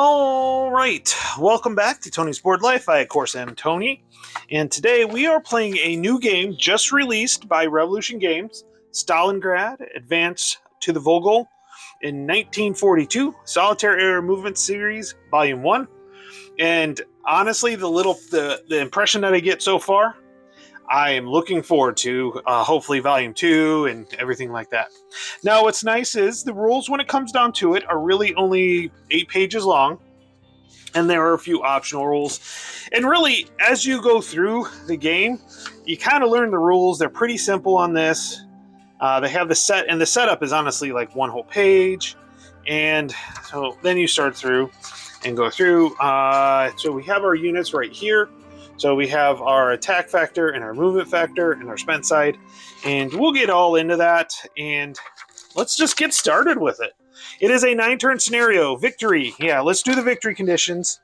All right, welcome back to Tony's Board Life. I, of course, am Tony, and today we are playing a new game just released by Revolution Games, Stalingrad, Advance to the Volga in 1942, Solitaire Air Movement Series, Volume 1. And honestly, the impression that I get so far, I am looking forward to hopefully Volume 2 and everything like that. Now, what's nice is the rules, when it comes down to it, are really only 8 pages long, and there are a few optional rules. And really, as you go through the game, you kind of learn the rules. They're pretty simple on this. They have the set, and the setup is honestly like one whole page. And so then you start through and go through. So we have our units right here. So we have our attack factor and our movement factor and our spent side, and we'll get all into that, and let's just get started with it. It is a 9-turn scenario. Victory. Yeah, let's do the victory conditions.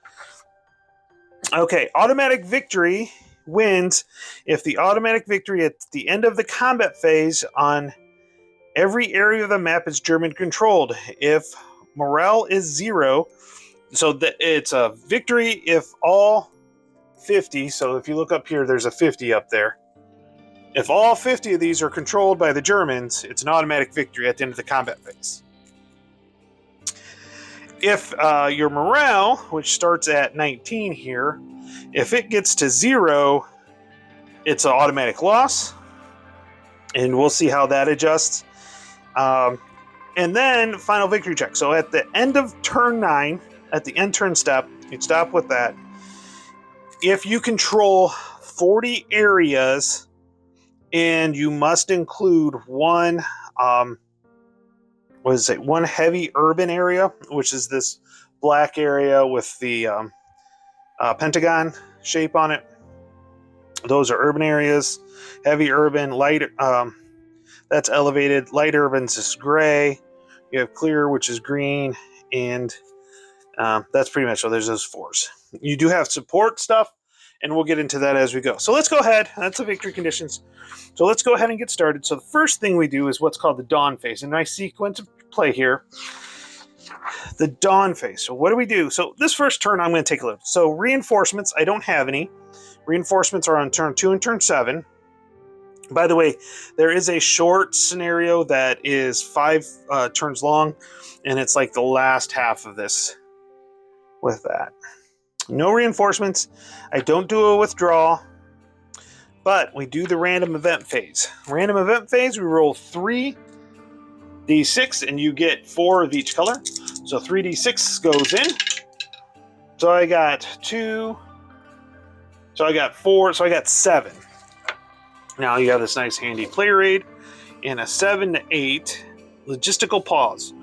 Okay, automatic victory wins if the automatic victory at the end of the combat phase on every area of the map is German controlled. If morale is 0, so it's a victory if all 50, so if you look up here, there's a 50 up there. If all 50 of these are controlled by the Germans, it's an automatic victory at the end of the combat phase. If your morale, which starts at 19 here, if it gets to 0, it's an automatic loss, and we'll see how that adjusts. And then final victory check. So at the end of turn 9, at the end turn step, you stop with that. If you control 40 areas and you must include one heavy urban area, which is this black area with the pentagon shape on it. Those are urban areas. Heavy urban, light, that's elevated. Light urban's is gray. You have clear, which is green, and that's pretty much all. There's those 4s. You do have support stuff, and we'll get into that as we go. So let's go ahead. That's the victory conditions. So let's go ahead and get started. So the first thing we do is what's called the dawn phase. A nice sequence of play here. The dawn phase. So what do we do? So this first turn, I'm going to take a look. So reinforcements, I don't have any. Reinforcements are on turn 2 and turn 7. By the way, there is a short scenario that is 5 turns long, and it's like the last half of this with that. No reinforcements. I don't do a withdrawal, but we do the random event phase. Random event phase, we roll 3d6, and you get 4 of each color. So 3d6 goes in. So I got 2. So I got 4. So I got 7. Now you have this nice handy player aid and a 7 to 8 logistical pause.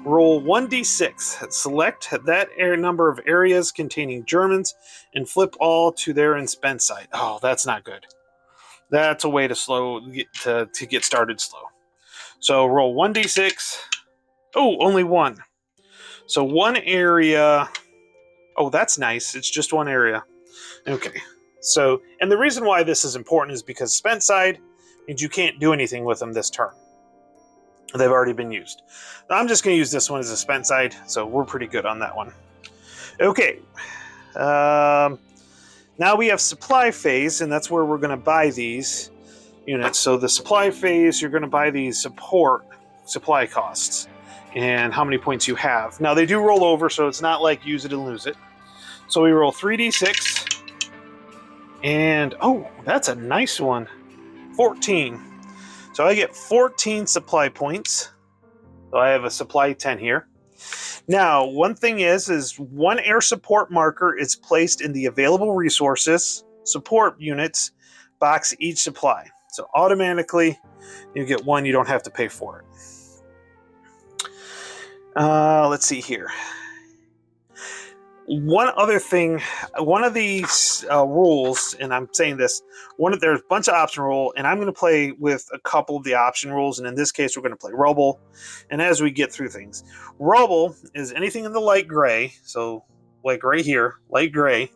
Roll 1d6. Select that number of areas containing Germans and flip all to their unspent side. Oh, that's not good. That's a way to get started slow. So roll 1d6. Oh, only 1. So 1 area. Oh, that's nice. It's just 1 area. Okay. So, and the reason why this is important is because spent side means you can't do anything with them this turn. They've already been used. I'm just going to use this one as a spent side, so we're pretty good on that one. Okay. Now we have supply phase, and that's where we're going to buy these units. So the supply phase, you're going to buy these supply costs and how many points you have. Now they do roll over, so it's not like use it and lose it. So we roll 3d6, and oh, that's a nice one. 14. So I get 14 supply points. So I have a supply 10 here. Now, one thing is 1 air support marker is placed in the available resources support units box each supply. So automatically you get 1, you don't have to pay for it. Let's see here. One other thing, one of these rules, and I'm saying this, there's a bunch of option rule, and I'm going to play with a couple of the option rules, and in this case, we're going to play rubble. And as we get through things, rubble is anything in the light gray, so like right here, light gray,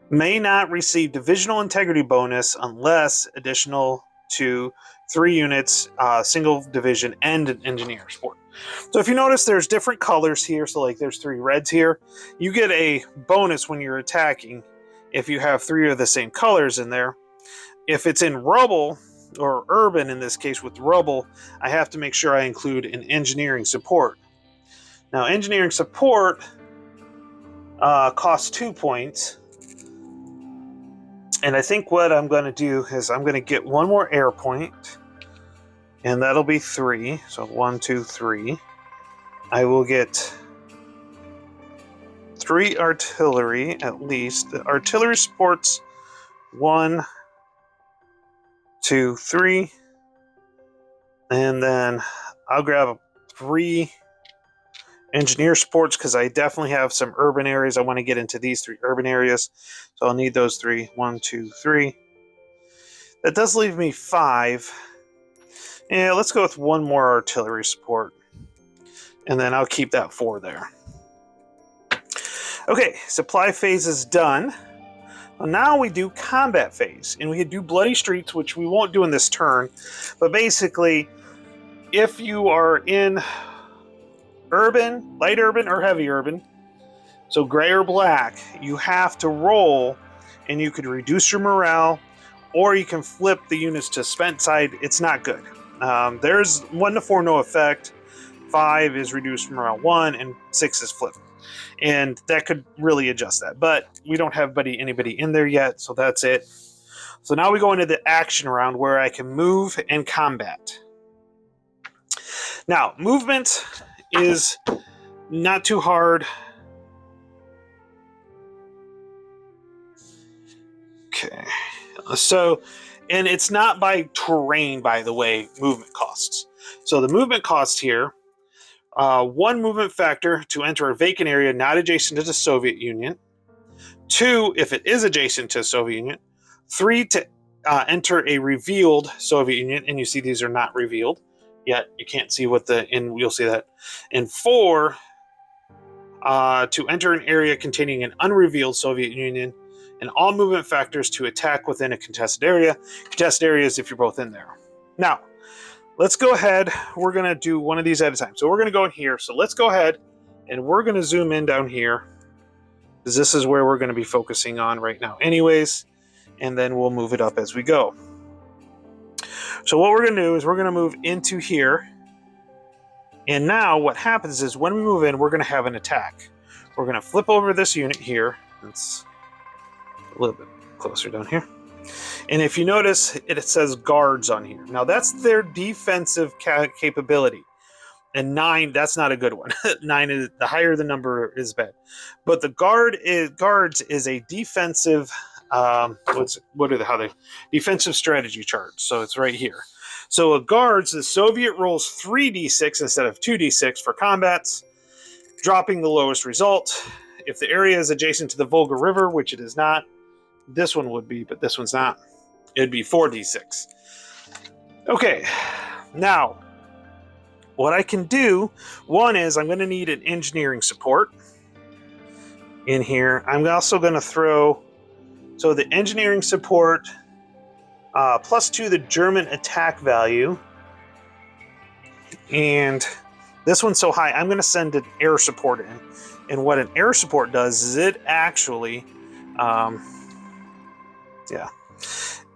may not receive divisional integrity bonus unless additional to 3 units, single division, and an engineer support. So if you notice, there's different colors here. So like there's 3 reds here. You get a bonus when you're attacking if you have 3 of the same colors in there. If it's in rubble, or urban in this case with rubble, I have to make sure I include an engineering support. Now engineering support costs 2 points. And I think what I'm going to do is I'm going to get 1 more air point. And that'll be 3. So 1, 2, 3. I will get 3 artillery at least. The artillery supports 1, 2, 3. And then I'll grab 3 engineer supports because I definitely have some urban areas. I want to get into these 3 urban areas. So I'll need those 3. 1, 2, 3. That does leave me 5. Yeah, let's go with 1 more artillery support. And then I'll keep that 4 there. Okay, supply phase is done. Well, now we do combat phase. And we can do bloody streets, which we won't do in this turn. But basically, if you are in urban, light urban, or heavy urban, so gray or black, you have to roll, and you could reduce your morale, or you can flip the units to spent side. It's not good. There's 1 to 4 no effect, 5 is reduced morale 1, and 6 is flip. And that could really adjust that. But we don't have anybody in there yet, so that's it. So now we go into the action round where I can move and combat. Now, movement is not too hard. Okay. So, and it's not by terrain, by the way, movement costs. So the movement cost here, 1 movement factor to enter a vacant area not adjacent to the Soviet Union. 2, if it is adjacent to the Soviet Union. 3, to enter a revealed Soviet Union, and you see these are not revealed yet. You can't see what and you'll see that. And 4, to enter an area containing an unrevealed Soviet Union, and all movement factors to attack within a contested area. Contested area is if you're both in there. Now, let's go ahead. We're going to do one of these at a time. So we're going to go in here. So let's go ahead, and we're going to zoom in down here, because this is where we're going to be focusing on right now anyways, and then we'll move it up as we go. So what we're going to do is we're going to move into here, and now what happens is when we move in, we're going to have an attack. We're going to flip over this unit here. It's a little bit closer down here. And if you notice, it says guards on here. Now that's their defensive capability. And 9, that's not a good one. 9 is the higher the number is bad. But the guards is a defensive defensive strategy chart. So it's right here. So a guards, the Soviet rolls 3d6 instead of 2d6 for combats, dropping the lowest result. If the area is adjacent to the Volga River, which it is not, this one would be, but this one's not, it'd be 4d6. Okay, now, what I can do, one is I'm going to need an engineering support in here. I'm also going to throw, so the engineering support, +2 the German attack value, and this one's so high, I'm going to send an air support in. And what an air support does is it actually,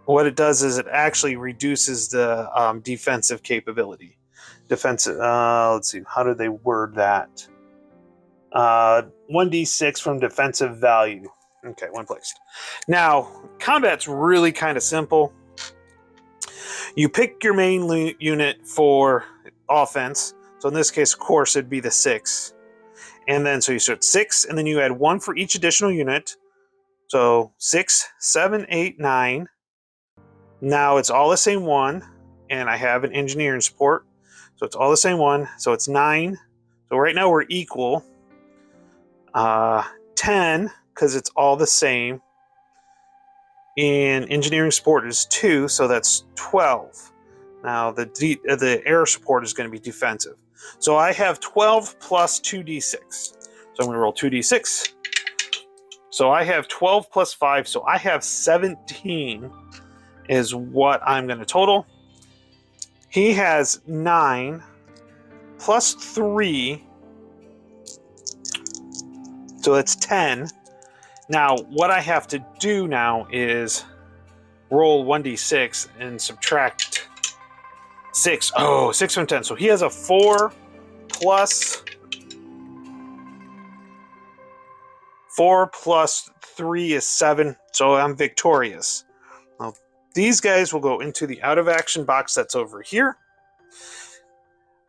what it does is it actually reduces the defensive capability. Defensive, let's see, how did they word that? 1d6 from defensive value. Okay, 1 placed. Now, combat's really kind of simple. You pick your main unit for offense. So in this case, of course, it'd be the 6. And then, so you start 6, and then you add 1 for each additional unit. So 6, 7, 8, 9. Now it's all the same 1, and I have an engineering support. So it's all the same 1, so it's 9. So right now we're equal. 10, because it's all the same. And engineering support is 2, so that's 12. Now the air support is going to be defensive. So I have 12 plus 2d6. So I'm going to roll 2d6. So I have 12 plus 5, so I have 17 is what I'm going to total. He has 9 plus 3, so that's 10. Now, what I have to do now is roll 1d6 and subtract 6. Oh, 6 from 10. So he has a 4 plus 3 is 7. So I'm victorious. Now, these guys will go into the out of action box that's over here.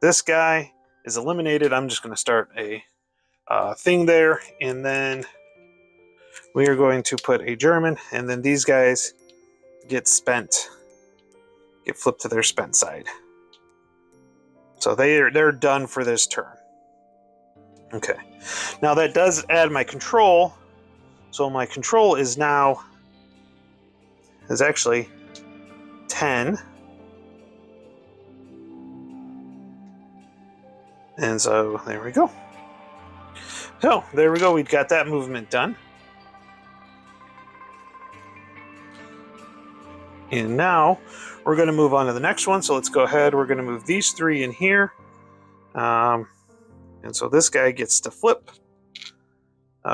This guy is eliminated. I'm just going to start a thing there, and then we are going to put a German, and then these guys get flipped to their spent side. So they're done for this turn. Okay. Now that does add my control. So my control is actually 10. And so there we go. So there we go. We've got that movement done. And now we're going to move on to the next one. So let's go ahead. We're going to move these 3 in here. And so this guy gets to flip.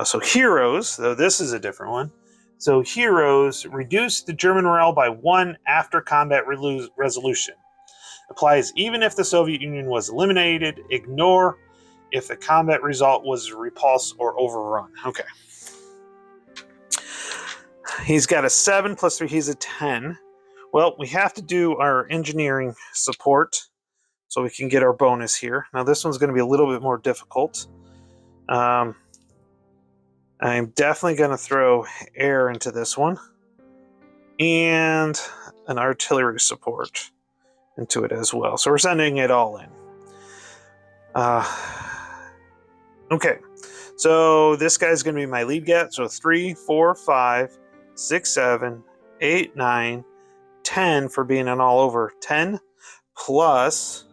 So heroes, though this is a different one. So heroes reduce the German morale by 1 after combat resolution. Applies even if the Soviet Union was eliminated. Ignore if the combat result was repulse or overrun. Okay. He's got a 7 plus 3. He's a 10. Well, we have to do our engineering support so we can get our bonus here. Now, this one's going to be a little bit more difficult. I'm definitely going to throw air into this one and an artillery support into it as well. So we're sending it all in. Okay, so this guy's going to be my lead get. So 3, 4, 5, 6, 7, 8, 9, 10 for being an all over. 10 plus.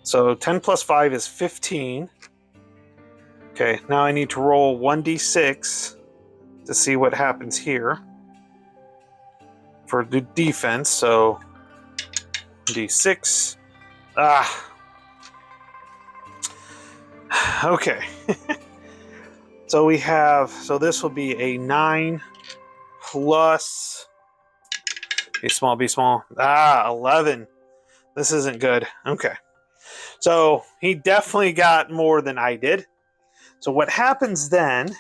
So 10 plus 5 is 15. Okay, now I need to roll 1d6 to see what happens here for the defense. So d6. Okay. So we have, so this will be a 9 plus, be small, 11. This isn't good. Okay. So he definitely got more than I did. So what happens then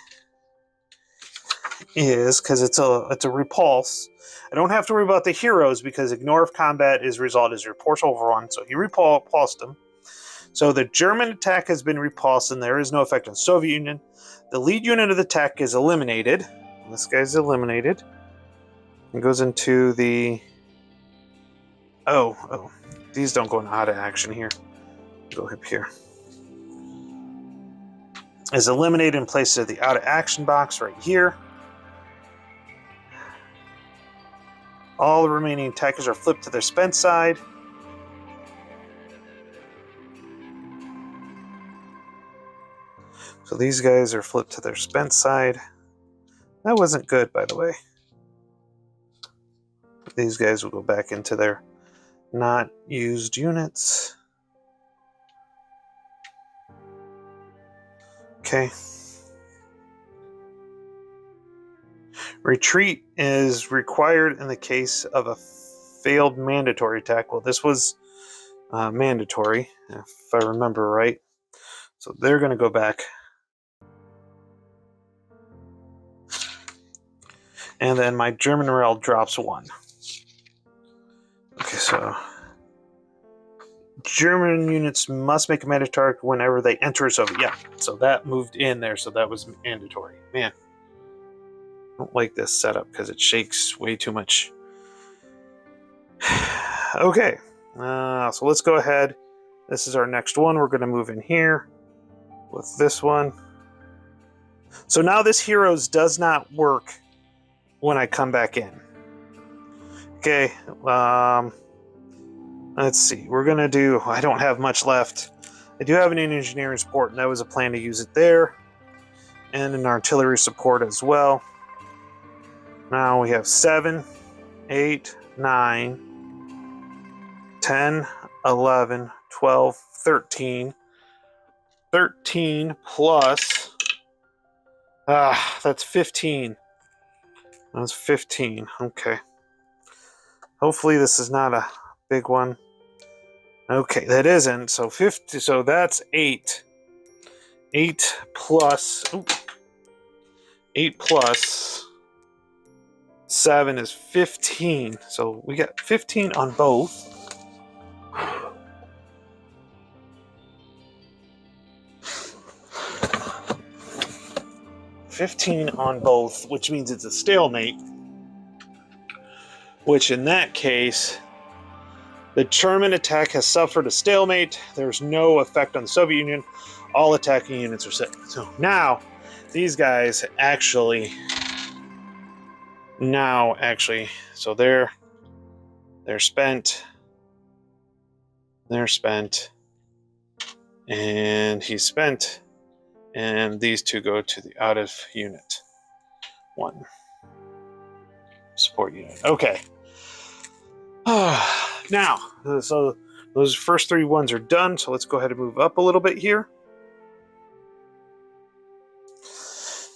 is, because it's a repulse, I don't have to worry about the heroes because ignore if combat is result is repulse overrun. So he repulsed them. So the German attack has been repulsed and there is no effect on Soviet Union. The lead unit of the attack is eliminated. This guy's eliminated. It goes into the... Oh. These don't go into out of action here. Go up here. Is eliminated in place of the out of action box right here. All the remaining attackers are flipped to their spent side. So these guys are flipped to their spent side. That wasn't good, by the way. These guys will go back into their not used units. Okay. Retreat is required in the case of a failed mandatory attack. Well, this was mandatory, if I remember right. So they're going to go back. And then my German morale drops 1. Okay, so German units must make a mandatory whenever they enter Soviet. Yeah, so that moved in there, so that was mandatory. Man, I don't like this setup because it shakes way too much. Okay, so let's go ahead. This is our next one. We're going to move in here. with this one. So now this heroes does not work when I come back in. Okay, let's see. We're gonna do. I don't have much left. I do have an engineering support, and that was a plan to use it there, and an artillery support as well. Now we have 7, 8, 9, 10, 11, 12, 13. 13 plus. That's 15. That's 15. Okay. Hopefully this is not a big one. Okay, that isn't. So 50. So that's 8. 8 plus. Ooh, 8 plus 7 is 15. So we got 15 on both. $15 on both, which means it's a stalemate. Which in that case, the German attack has suffered a stalemate. There's no effect on the Soviet Union. All attacking units are set. So now, these guys actually, so they're spent. They're spent. And he's spent. And these two go to the out of unit 1 support unit. Okay. Now, so those first 3 ones are done. So let's go ahead and move up a little bit here.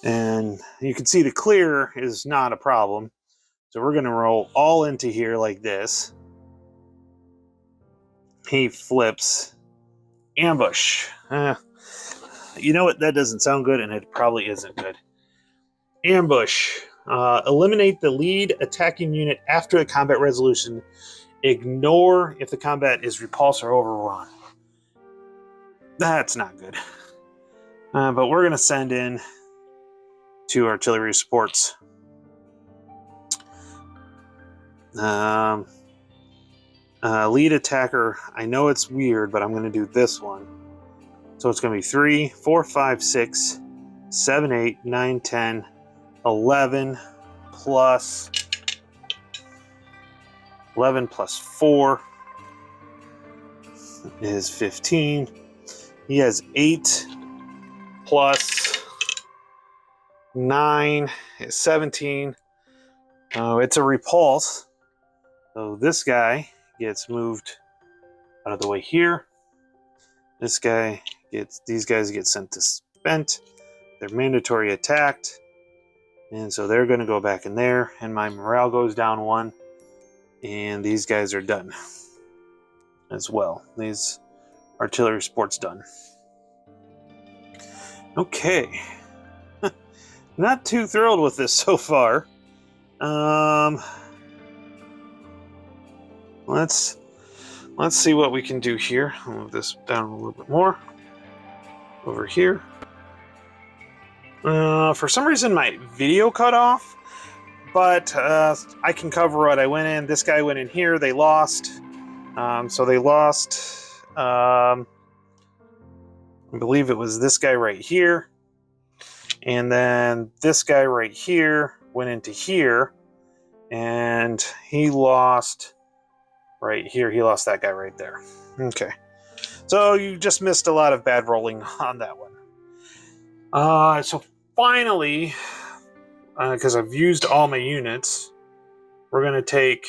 And you can see the clear is not a problem. So we're going to roll all into here like this. He flips. Ambush. You know what? That doesn't sound good, and it probably isn't good. Ambush. Eliminate the lead attacking unit after the combat resolution. Ignore if the combat is repulsed or overrun. That's not good. But we're going to send in 2 artillery supports. Lead attacker. I know it's weird, but I'm going to do this one. So it's going to be 3, 4, 5, 6, 7, 8, 9, 10, 11 plus 11 plus 4 is 15. He has 8 plus 9 is 17. Oh, it's a repulse. So this guy gets moved out of the way here. These guys get sent to spent. They're mandatory attacked. And so they're going to go back in there. And my morale goes down 1. And these guys are done as well. These artillery supports done. Okay. Not too thrilled with this so far. Let's see what we can do here. I'll move this down a little bit more. Over here. For some reason my video cut off, but I can cover what I went in. This guy went in here. They lost. So they lost. I believe it was this guy right here. And then this guy right here went into here. And he lost right here. He lost that guy right there. Okay. So you just missed a lot of bad rolling on that one. So finally, because I've used all my units, we're going to take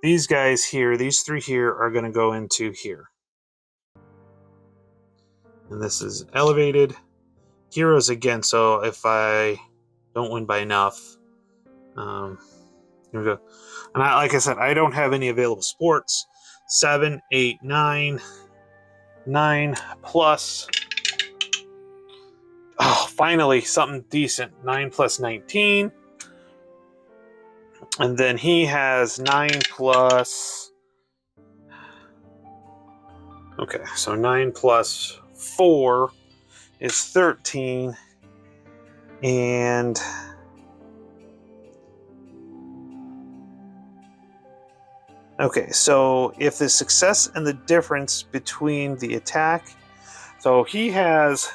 these guys here. These 3 here are going to go into here. And this is elevated. Heroes again, so if I don't win by enough, here we go. And like I said, I don't have any available sports. 7, 8, 9, 9 plus. Oh, finally, something decent. 9 plus 19. And then he has 9 plus. Okay, so 9 plus 4 is 13. And okay, so if the success and the difference between the attack So he has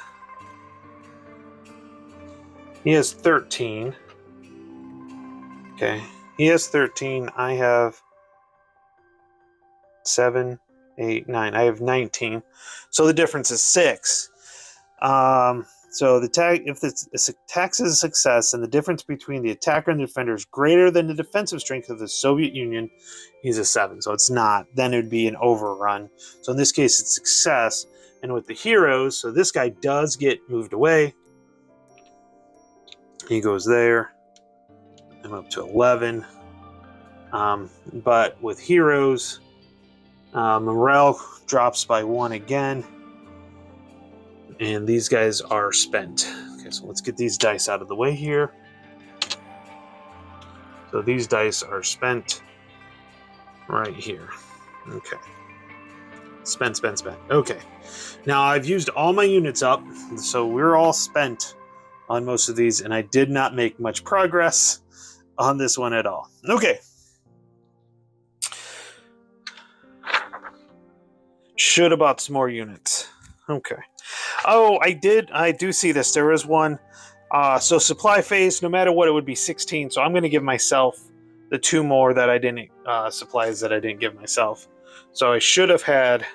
13. Okay, he has 13. I have 7, 8, 9. I have 19. So the difference is 6. So if the attack is a success and the difference between the attacker and the defender is greater than the defensive strength of the Soviet Union, he's a 7. So it's not. Then it would be an overrun. So in this case, it's success. And with the heroes, so this guy does get moved away. He goes there. I'm up to 11. But with heroes, morale drops by 1 again. And these guys are spent. Okay, so let's get these dice out of the way here. So these dice are spent right here. Okay. Spent. Okay. Now I've used all my units up, so we're all spent on most of these, and I did not make much progress on this one at all. Okay. Should have bought some more units. Okay. Oh, I do see this. There is one. So supply phase, no matter what, it would be 16. So I'm going to give myself the 2 more that I didn't, supplies that I didn't give myself. So I should have had,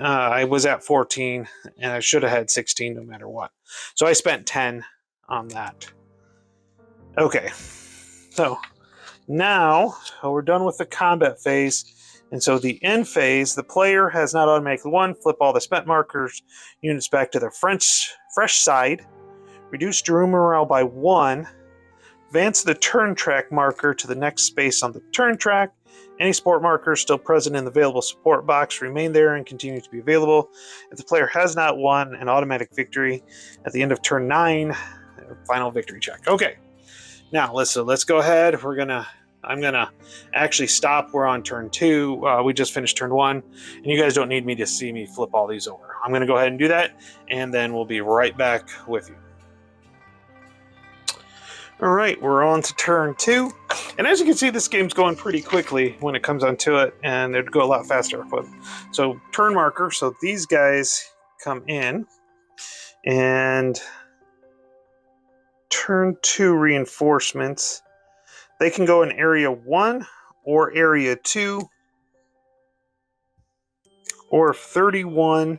I was at 14, and I should have had 16 no matter what. So I spent 10 on that. Okay. So now we're done with the combat phase. And so the end phase, the player has not automatically won. Flip all the spent markers units back to their fresh side. Reduce Drew morale by 1. Advance the turn track marker to the next space on the turn track. Any support markers still present in the available support box remain there and continue to be available. If the player has not won, an automatic victory at the end of turn 9. Final victory check. Okay. Now let's go ahead. I'm gonna actually stop. We're on turn 2. We just finished turn 1, and you guys don't need me to see me flip all these over. I'm gonna go ahead and do that, and then we'll be right back with you. All right, we're on to turn 2, and as you can see, this game's going pretty quickly when it comes onto it, and it'd go a lot faster. So turn marker. So these guys come in, and turn 2 reinforcements. They can go in area 1 or area 2 or 31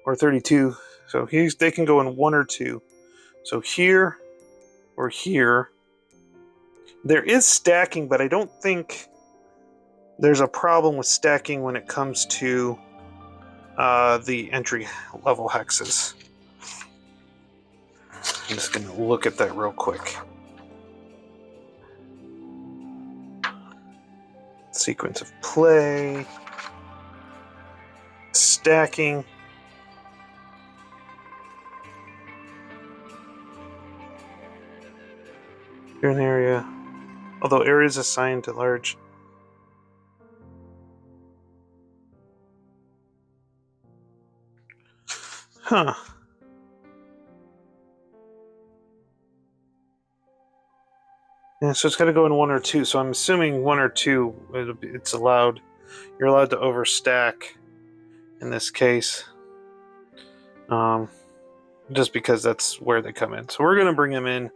or 32. So they can go in 1 or 2. So here or here. There is stacking, but I don't think there's a problem with stacking when it comes to the entry level hexes. I'm just going to look at that real quick. Sequence of play, stacking. Here an area, although areas assigned to large. Huh. Yeah, so it's got to go in 1 or 2. So I'm assuming 1 or 2, it's allowed. You're allowed to overstack in this case. Just because that's where they come in. So we're going to bring them in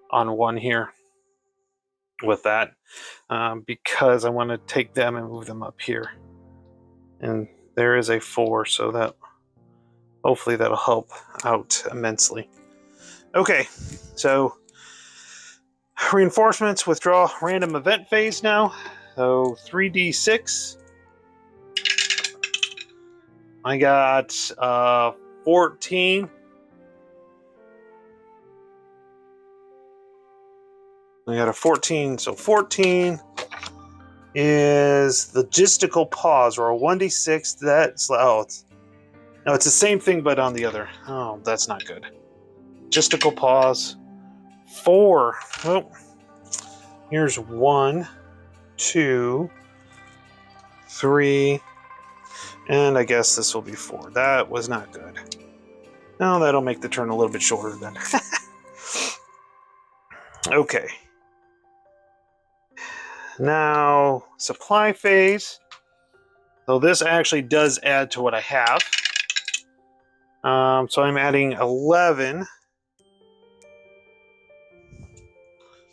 on 1 here with that. Because I want to take them and move them up here. And there is a 4, so that hopefully that'll help out immensely. Okay, so reinforcements, withdraw random event phase now. So 3d6. I got 14. I got a 14. So 14 is logistical pause, or a 1d6. That's no, it's the same thing, but on the other. Oh, that's not good. Logistical pause. 4. Oh, here's 1, 2, 3, and I guess this will be 4. That was not good. Now that'll make the turn a little bit shorter then. Okay. Now, supply phase. So this actually does add to what I have. So I'm adding 11.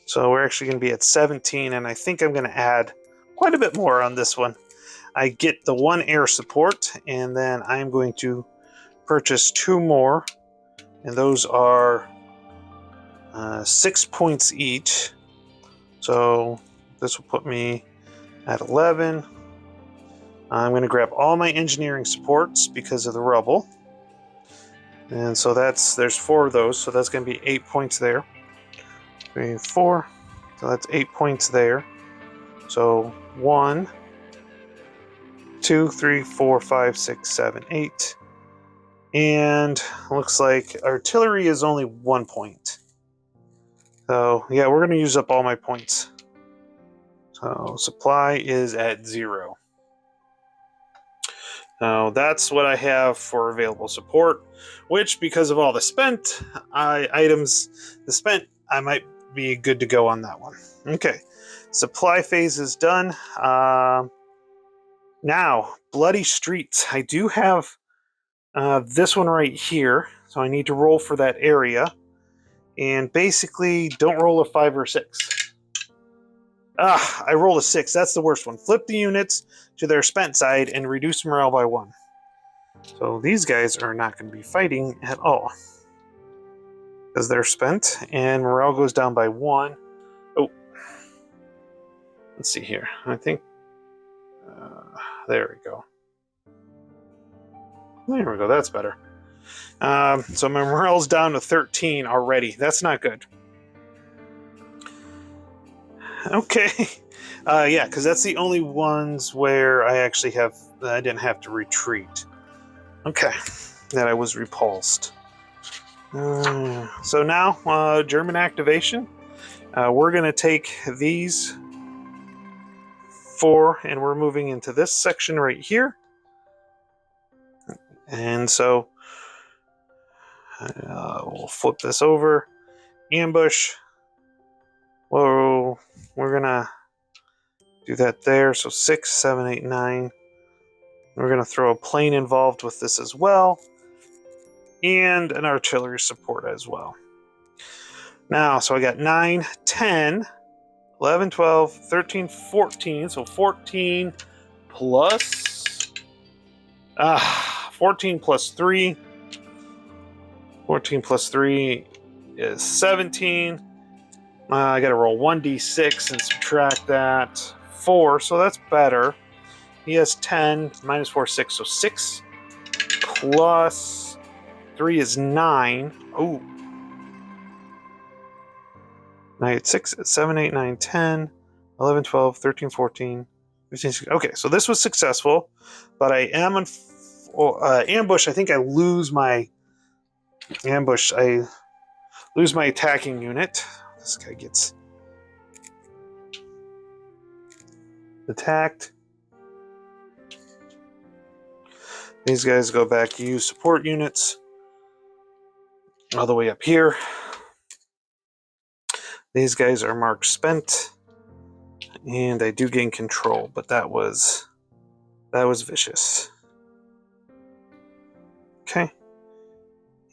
So we're actually going to be at 17, and I think I'm going to add quite a bit more on this one. I get the 1 air support, and then I'm going to purchase 2 more, and those are 6 points each. So this will put me at 11. I'm going to grab all my engineering supports because of the rubble. And so there's 4 of those, so that's going to be 8 points there. 3, 4. So that's 8 points there. So 1, 2, 3, 4, 5, 6, 7, 8. And looks like artillery is only 1 point. So yeah, we're going to use up all my points. So supply is at 0. Now that's what I have for available support, which because of all the spent items, I might be good to go on that one. Okay, supply phase is done. Now, Bloody Streets. I do have this one right here, so I need to roll for that area. And basically, don't roll a 5 or 6. I rolled a 6. That's the worst one. Flip the units to their spent side and reduce morale by 1. So these guys are not going to be fighting at all because they're spent, and morale goes down by 1. Oh, let's see here. I think there we go. There we go. That's better. So my morale's down to 13 already. That's not good. Okay. Yeah, because that's the only ones where I didn't have to retreat. Okay. That I was repulsed. So now, German activation. We're going to take these 4, and we're moving into this section right here. And so we'll flip this over. Ambush. Whoa, we're going to do that there. So 6, 7, 8, 9. We're going to throw a plane involved with this as well. And an artillery support as well. Now, so I got 9, 10, 11, 12, 13, 14. So 14 plus... 14 plus 3. 14 plus 3 is 17. I got to roll 1d6 and subtract that. 4, so that's better. He has 10, minus 4, 6. So 6 plus 3 is 9. Oh. 9, 6, 7, 8, 9, 10, 11, 12, 13, 14, 15, 16. Okay, so this was successful, but I am on ambush. I think I lose my ambush. I lose my attacking unit. This guy gets attacked. These guys go back to use support units all the way up here. These guys are marked spent, and I do gain control, but that was vicious. Okay.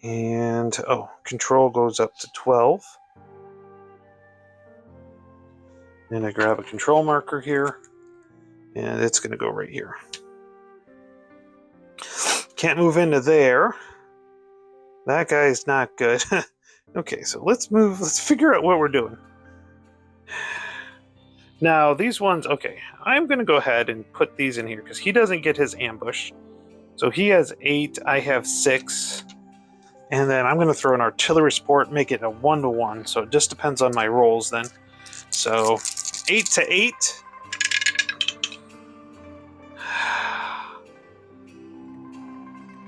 And control goes up to 12. And I grab a control marker here, and it's going to go right here. Can't move into there. That guy's not good. Okay, so let's figure out what we're doing. Now, these ones, okay, I'm going to go ahead and put these in here because he doesn't get his ambush. So he has 8, I have 6. And then I'm going to throw an artillery support, make it a 1-to-1. So it just depends on my rolls then. So 8 to 8.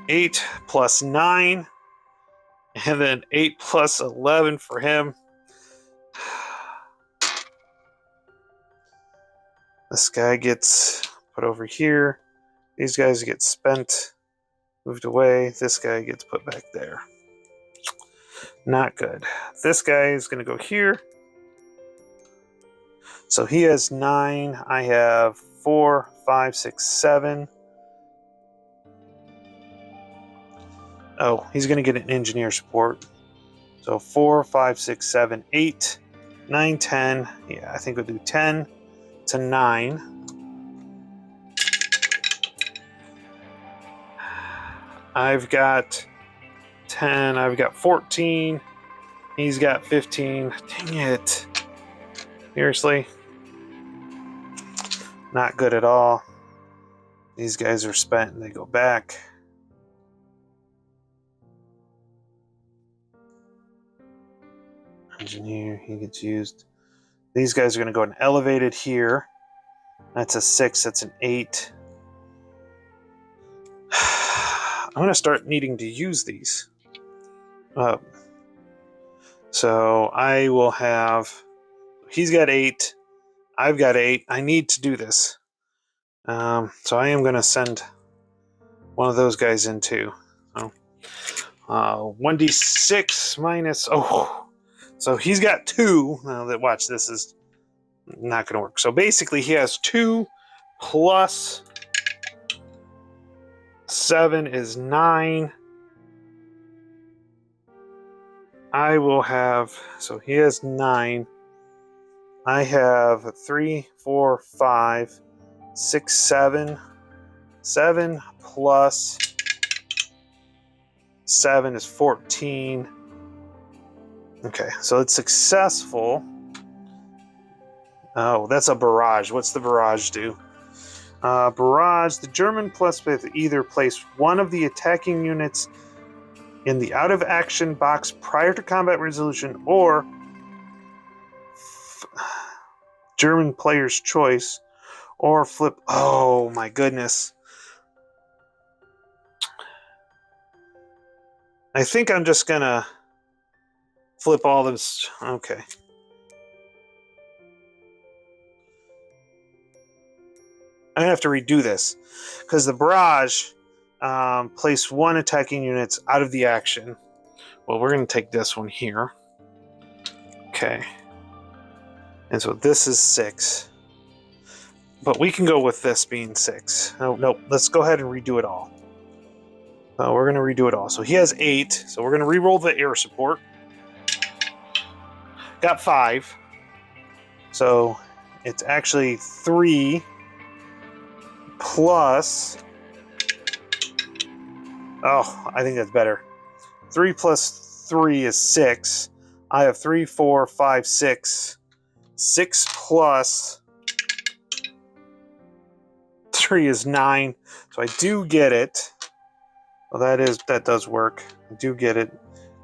8 plus 9. And then 8 plus 11 for him. This guy gets put over here. These guys get spent, moved away. This guy gets put back there. Not good. This guy is going to go here. So he has 9. I have 4, 5, 6, 7. Oh, he's going to get an engineer support. So 4, 5, 6, 7, 8, 9, 10. Yeah, I think we'll do 10 to 9. I've got 10. I've got 14. He's got 15. Dang it. Seriously? Not good at all. These guys are spent and they go back. Engineer, he gets used. These guys are going to go and elevated here. That's a 6. That's an 8. I'm going to start needing to use these. So I will have... He's got 8. I've got 8. I need to do this. So I am going to send one of those guys in too. So, 1d6 minus... Oh, so he's got 2. Now, watch, this is not going to work. So basically he has 2 plus 7 is 9. I will have... So he has 9. I have 3, 4, 5, 6, 7. 7 plus 7 is 14. Okay, so it's successful. Oh, that's a barrage. What's the barrage do? Barrage, the German plus with either place one of the attacking units in the out-of-action box prior to combat resolution, or German player's choice, or flip... Oh, my goodness. I think I'm just going to flip all this... Okay. I'm going to have to redo this, because the barrage place one attacking units out of the action. Well, we're going to take this one here. Okay. And so this is 6. But we can go with this being 6. Oh, no, let's go ahead and redo it all. We're going to redo it all. So he has 8, so we're going to re-roll the air support. Got 5. So it's actually 3 plus... Oh, I think that's better. 3 plus 3 is 6. I have 3, 4, 5, 6. 6 plus 3 is 9. So I do get it. Well, that does work. I do get it.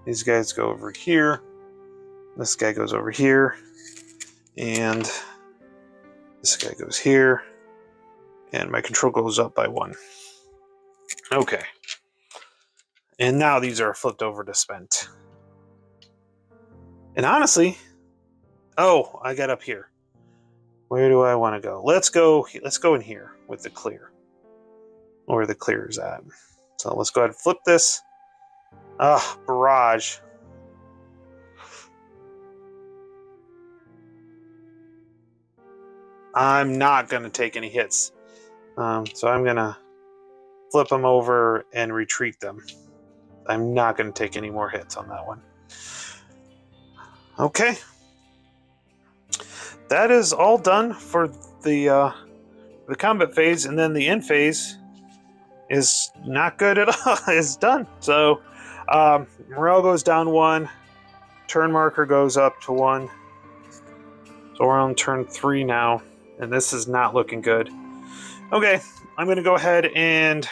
These guys go over here. This guy goes over here. And this guy goes here. And my control goes up by 1. Okay. And now these are flipped over to spent. And honestly... Oh, I got up here. Where do I want to go? Let's go in here with the clear. Where the clear is at. So let's go ahead and flip this. Barrage. I'm not going to take any hits. So I'm going to flip them over and retreat them. I'm not going to take any more hits on that one. Okay. That is all done for the combat phase, and then the end phase is not good at all. It's done. So morale goes down 1. Turn marker goes up to 1. So we're on turn 3 now, and this is not looking good. Okay, I'm going to go ahead and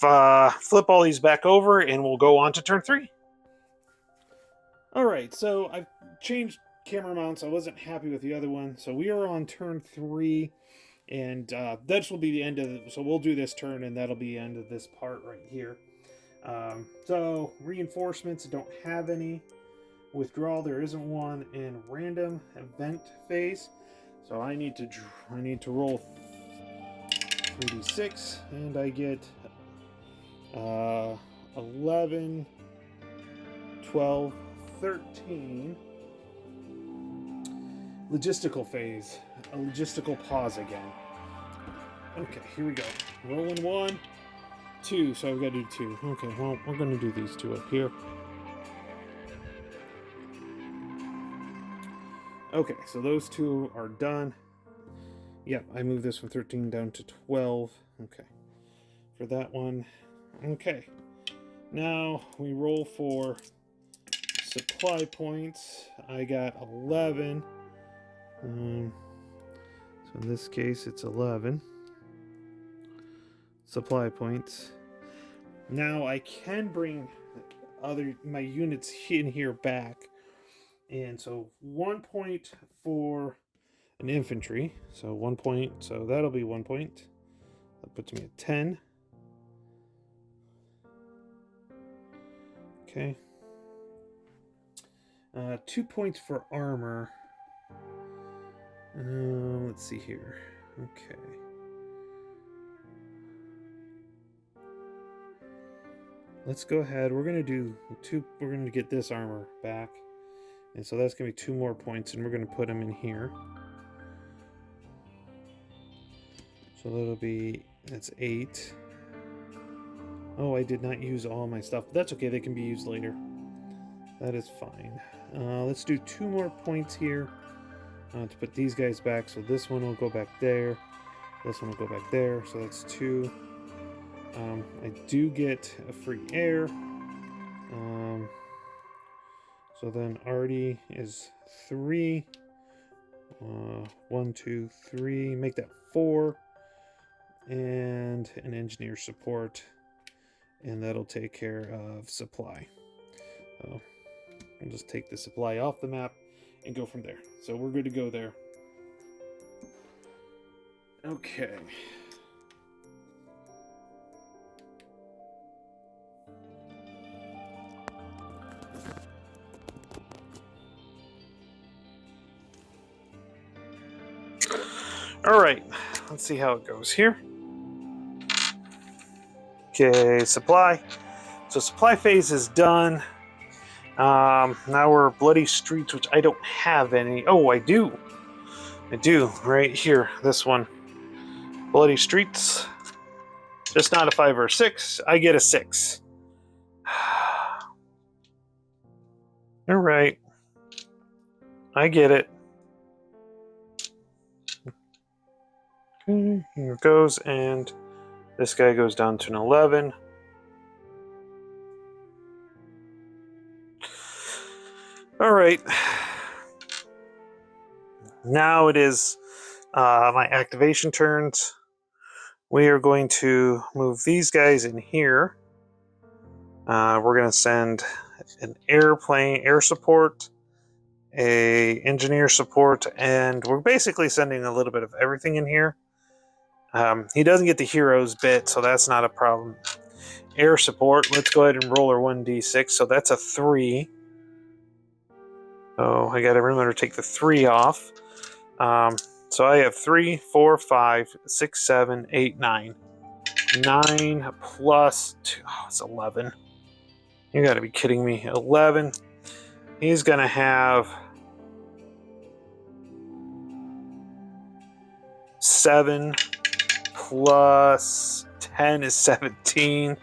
flip all these back over, and we'll go on to turn 3. All right, so I've changed camera mounts. I wasn't happy with the other one, so we are on turn 3, and this will be the end of it. So we'll do this turn, and that'll be the end of this part right here. So reinforcements, don't have any. Withdrawal, there isn't one. In random event phase, so I need to roll 3d6, and I get 11, 12, 13. Logistical phase. A logistical pause again. Okay, here we go. Rolling 1, 2, so I've got to do 2. Okay, well, we're going to do these 2 up here. Okay, so those 2 are done. Yep, I moved this from 13 down to 12. Okay, for that one. Okay, now we roll for supply points. I got 11. So in this case, it's 11 supply points. Now I can bring my units in here back. And so 1 point for an infantry. So 1 point. So that'll be 1 point. That puts me at 10. Okay. 2 points for armor. Let's see here. Okay. Let's go ahead. We're going to do 2. We're going to get this armor back. And so that's going to be 2 more points, and we're going to put them in here. So that'll be, that's 8. Oh, I did not use all my stuff. But that's okay. They can be used later. That is fine. Let's do 2 more points here to put these guys back. So this one will go back there. This one will go back there. So that's 2. I do get a free air. So then Artie is 3. 1, 2, 3. Make that 4. And an engineer support. And that'll take care of supply. So I'll just take the supply off the map and go from there. So we're good to go there. Okay. All right, let's see how it goes here. Okay, supply. So supply phase is done. Now we're bloody streets, which I don't have any. Oh, I do. I do, right here, this one. Bloody streets. Just not a 5 or a 6. I get a 6. All right. I get it. Okay, here it goes, and this guy goes down to an 11. All right. Now it is my activation turns. We are going to move these guys in here. We're going to send an airplane, air support, a engineer support, and we're basically sending a little bit of everything in here. He doesn't get the heroes bit, so that's not a problem. Air support, let's go ahead and roll our 1d6. So that's a 3. So I got to remember to take the 3 off. So I have 3, 4, 5, 6, 7, 8, 9. 9 plus 2. Oh, it's 11. You got to be kidding me. 11. He's going to have 7 plus 10 is 17.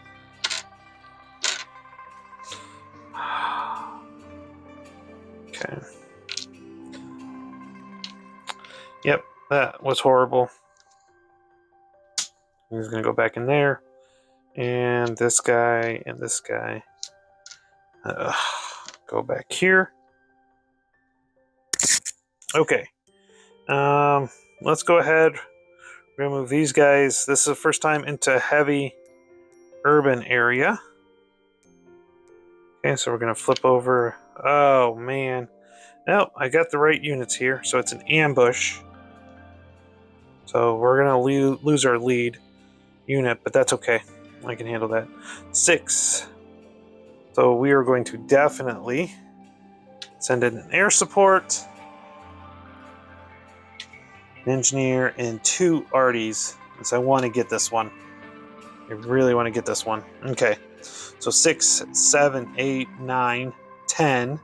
Okay. Yep, that was horrible. He's going to go back in there. And this guy and this guy. Go back here. Okay. Let's go ahead. We're going to move these guys. This is the first time into heavy urban area. Okay, so we're going to flip over. Oh, man. Nope, I got the right units here. So it's an ambush. So we're going to lose our lead unit, but that's okay. I can handle that. 6. So we are going to definitely send in an air support, an engineer, and 2 Arties, because I want to get this one. I really want to get this one. Okay. So 6, 7, 8, 9, 10,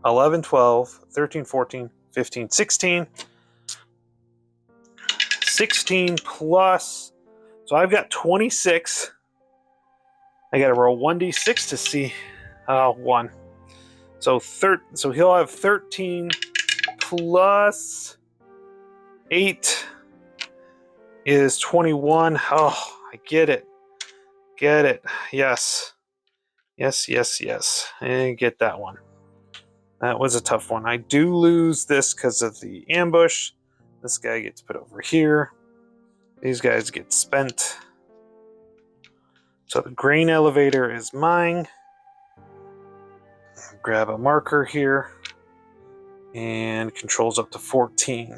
11, 12, 13, 14, 15, 16. 16 plus So I've got 26. I got to roll 1d6 to see 1. So so he'll have 13 plus 8 is 21. Oh, I get it. Get it. Yes. Yes, yes, yes. And get that one. That was a tough one. I do lose this because of the ambush. This guy gets put over here. These guys get spent. So the grain elevator is mine. Grab a marker here. And controls up to 14.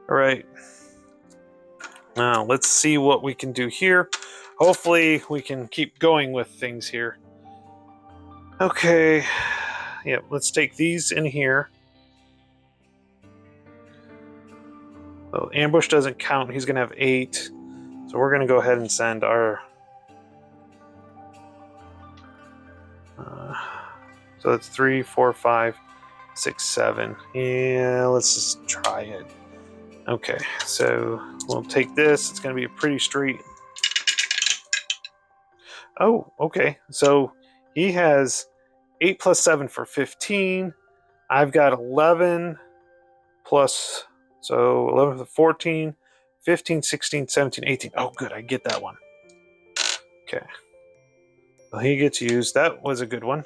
All right. Now let's see what we can do here. Hopefully we can keep going with things here. Okay. Yep, let's take these in here. So ambush doesn't count. He's going to have 8. So we're going to go ahead and send our... so that's 3, 4, 5, 6, 7. Yeah, let's just try it. Okay, so we'll take this. It's going to be a pretty straight... Oh, okay. So he has 8 plus 7 for 15. I've got 11 plus... So 11 for 14, 15, 16, 17, 18. Oh, good. I get that one. Okay. Well, he gets used. That was a good one.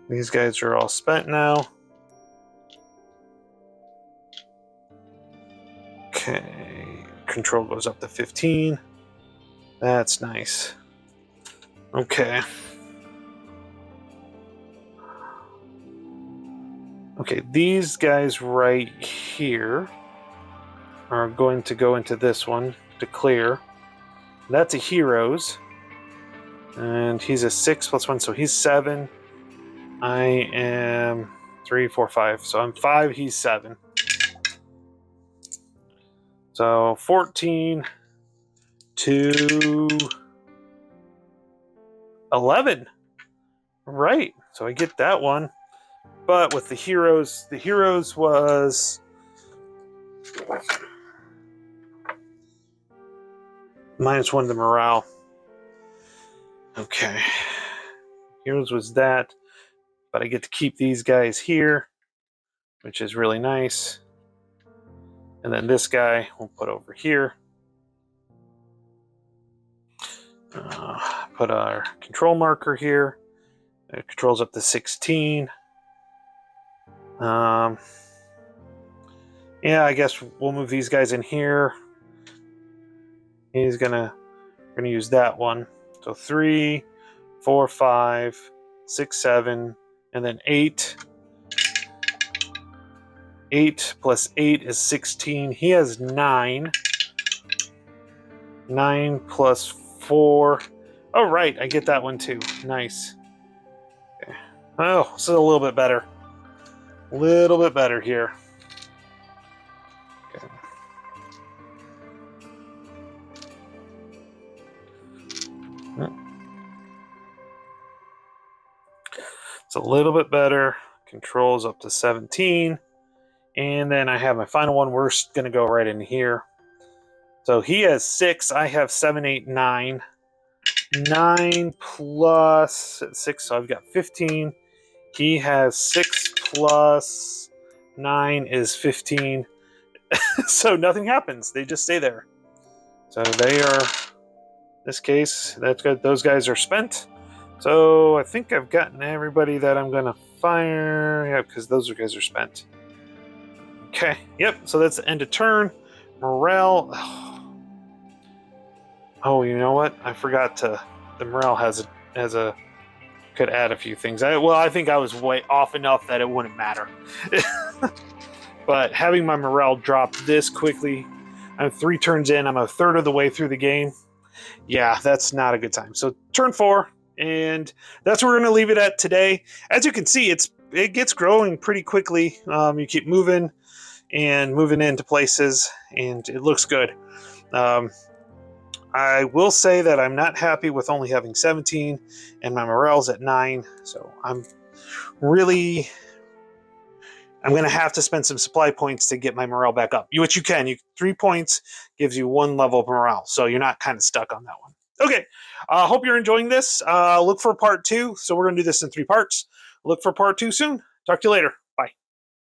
These guys are all spent now. Okay. Control goes up to 15. That's nice. Okay. Okay, these guys right here are going to go into this one to clear. That's a heroes. And he's a 6 plus 1, so he's 7. I am 3, 4, 5. So I'm 5, he's 7. So 14 to 11. Right, so I get that one. But with the heroes was -1 the morale. Okay. Heroes was that. But I get to keep these guys here, which is really nice. And then this guy we'll put over here. Put our control marker here. It controls up to 16. Yeah, I guess we'll move these guys in here. We're gonna use that one. So 3, 4, 5, 6, 7, and then 8. 8 plus 8 is 16. He has 9. 9 plus 4. Oh, right, I get that one too. Nice. Okay. Oh, this is a little bit better. A little bit better here. Okay. It's a little bit better. Controls up to 17. And then I have my final one. We're going to go right in here. So he has 6. I have 7, 8, 9. 9 plus 6. So I've got 15. He has 6 plus 9 is 15. So nothing happens. They just stay there. So they are, in this case, that's good. Those guys are spent. So I think I've gotten everybody that I'm going to fire. Yeah, because those guys are spent. Okay, yep, so that's the end of turn. Morale. Oh, you know what? I forgot to... The morale has a could add a few things. I think I was way off enough that it wouldn't matter. But having my morale drop this quickly, I'm 3 turns in, I'm a third of the way through the game. Yeah, that's not a good time. So turn 4, and that's where we're going to leave it at today. As you can see, it gets growing pretty quickly. You keep moving and moving into places, and it looks good. I will say that I'm not happy with only having 17, and my morale's at 9, so I'm really I'm going to have to spend some supply points to get my morale back up. Which you can. 3 points gives you 1 level of morale, so you're not kind of stuck on that one. Okay, hope you're enjoying this. Look for part 2. So we're going to do this in 3 parts. Look for part 2 soon. Talk to you later.